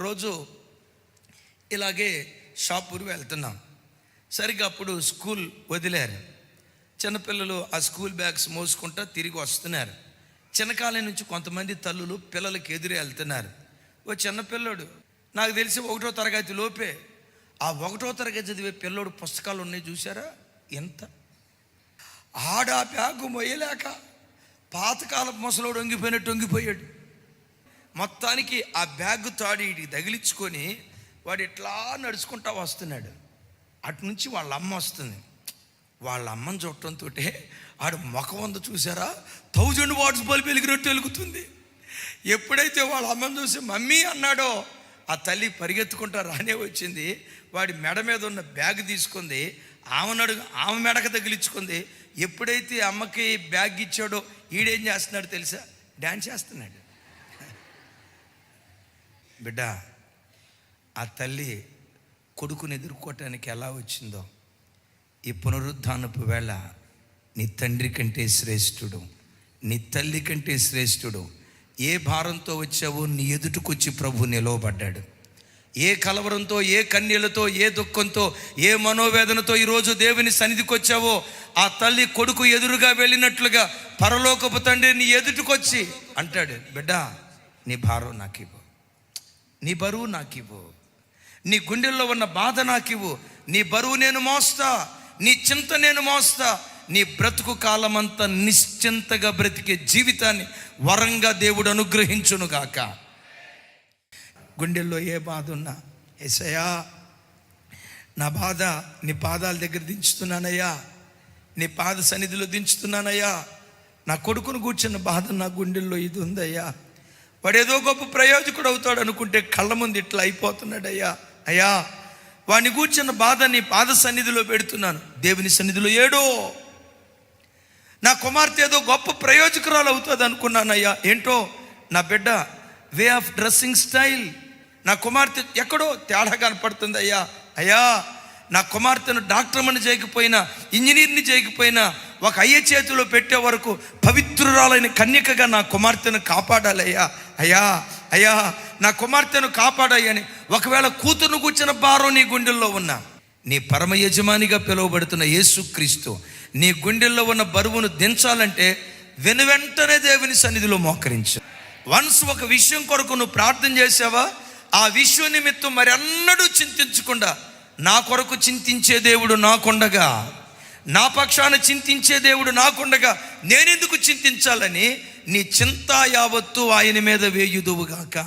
రోజు ఇలాగే షాపూర్ వెళ్తున్నాం. సరిగ్గా అప్పుడు స్కూల్ వదిలారు. చిన్నపిల్లలు ఆ స్కూల్ బ్యాగ్స్ మోసుకుంటూ తిరిగి వస్తున్నారు. చిన్నకాలం నుంచి కొంతమంది తల్లులు పిల్లలకి ఎదురు వెళ్తున్నారు. ఓ చిన్నపిల్లడు, నాకు తెలిసి 1వ తరగతి లోపే, ఆ 1వ తరగతి చదివే పిల్లోడు పుస్తకాలు ఉన్నాయి చూసారా ఎంత. ఆడా బ్యాగు మొయ్యలేక పాతకాలపు ముసలోడు వంగిపోయాడు. మొత్తానికి ఆ బ్యాగ్ తాడి తగిలించుకొని వాడు ఇట్లా నడుచుకుంటా వస్తున్నాడు. అటు నుంచి వాళ్ళ అమ్మ వస్తుంది. వాళ్ళ అమ్మని చూడటంతో ఆడు ముఖం వంద చూసారా 1000 వాట్స్ బల్బ్ వెలిగినట్టు వెలుగుతుంది. ఎప్పుడైతే వాళ్ళ అమ్మని చూసి మమ్మీ అన్నాడో ఆ తల్లి పరిగెత్తుకుంటా రానే వచ్చింది. వాడి మెడ మీద ఉన్న బ్యాగ్ తీసుకుంది, ఆమె మెడకు తగిలించుకుంది. ఎప్పుడైతే అమ్మకి బ్యాగ్ ఇచ్చాడో ఈడేం చేస్తున్నాడు తెలుసా? డ్యాన్స్ చేస్తున్నాడు. బిడ్డ, ఆ తల్లి కొడుకుని ఎదుర్కోవటానికి ఎలా వచ్చిందో, ఈ పునరుద్ధానపు వేళ నీ తండ్రి కంటే శ్రేష్ఠుడు, నీ తల్లి కంటే శ్రేష్ఠుడు. ఏ భారంతో వచ్చావో నీ ఎదుటికొచ్చి ప్రభు నిలవబడ్డాడు. ఏ కలవరంతో, ఏ కన్నీళ్లతో, ఏ దుఃఖంతో, ఏ మనోవేదనతో ఈరోజు దేవుని సన్నిధికి వచ్చావో, ఆ తల్లి కొడుకు ఎదురుగా వెళ్ళినట్లుగా పరలోకపు తండ్రి నీ ఎదుటికొచ్చి అంటాడు, బిడ్డ నీ భారం నాకివ్వు, నీ బరువు నాకివ్వు, నీ గుండెల్లో ఉన్న బాధ నాకివ్వు, నీ బరువు నేను మోస్తా, నీ చింత నేను మోస్తా. నీ బ్రతుకు కాలమంతా నిశ్చింతగా బ్రతికే జీవితాన్ని వరంగా దేవుడు అనుగ్రహించునుగాక. గుండెల్లో ఏ బాధ ఉన్నా, యేసయ్యా నా బాధ నీ పాదాల దగ్గర దించుతున్నానయ్యా, నీ పాద సన్నిధిలో దించుతున్నానయ్యా. నా కొడుకును కూర్చున్న బాధ నా గుండెల్లో ఇది ఉందయ్యా. వాడు ఏదో గొప్ప ప్రయోజకుడు అవుతాడు అనుకుంటే కళ్ళ ముందు ఇట్లా అయిపోతున్నాడయ్యా. అయ్యా వాడిని కూర్చున్న బాధ నీ పాద సన్నిధిలో పెడుతున్నాను. దేవుని సన్నిధిలో ఏడో నా కుమార్తె ఏదో గొప్ప ప్రయోజకురాలు అవుతుంది అనుకున్నానయ్యా. ఏంటో నా బిడ్డ వే ఆఫ్ డ్రెస్సింగ్ స్టైల్, నా కుమార్తె ఎక్కడో తేడా కనపడుతుంది అయ్యా. అయ్యా నా కుమార్తెను డాక్టర్ని చేయకపోయినా, ఇంజనీర్ని చేయకపోయినా, ఒక అయ్య చేతిలో పెట్టే వరకు పవిత్రురాలైన కన్యకగా నా కుమార్తెను కాపాడాలయ్యా. అయ్యా అయ్యా నా కుమార్తెను కాపాడాయని ఒకవేళ కూతురును కూర్చున్న భారం నీ గుండెల్లో ఉన్నా, నీ పరమ యజమానిగా పిలువబడుతున్న యేసుక్రీస్తు నీ గుండెల్లో ఉన్న బరువును దించాలంటే వెనువెంటనే దేవుని సన్నిధిలో మోకరించు. వన్స్ ఒక విషయం కొరకు నువ్వు ప్రార్థన చేసావా, ఆ విషయం నిమిత్తం మరి అన్నడూ చింతించకుండా, నా కొరకు చింతించే దేవుడు నాకుండగా, నా పక్షాన చింతించే దేవుడు నాకుండగా నేనెందుకు చింతించాలని నీ చింత యావత్తు ఆయన మీద వేయుదువుగాక.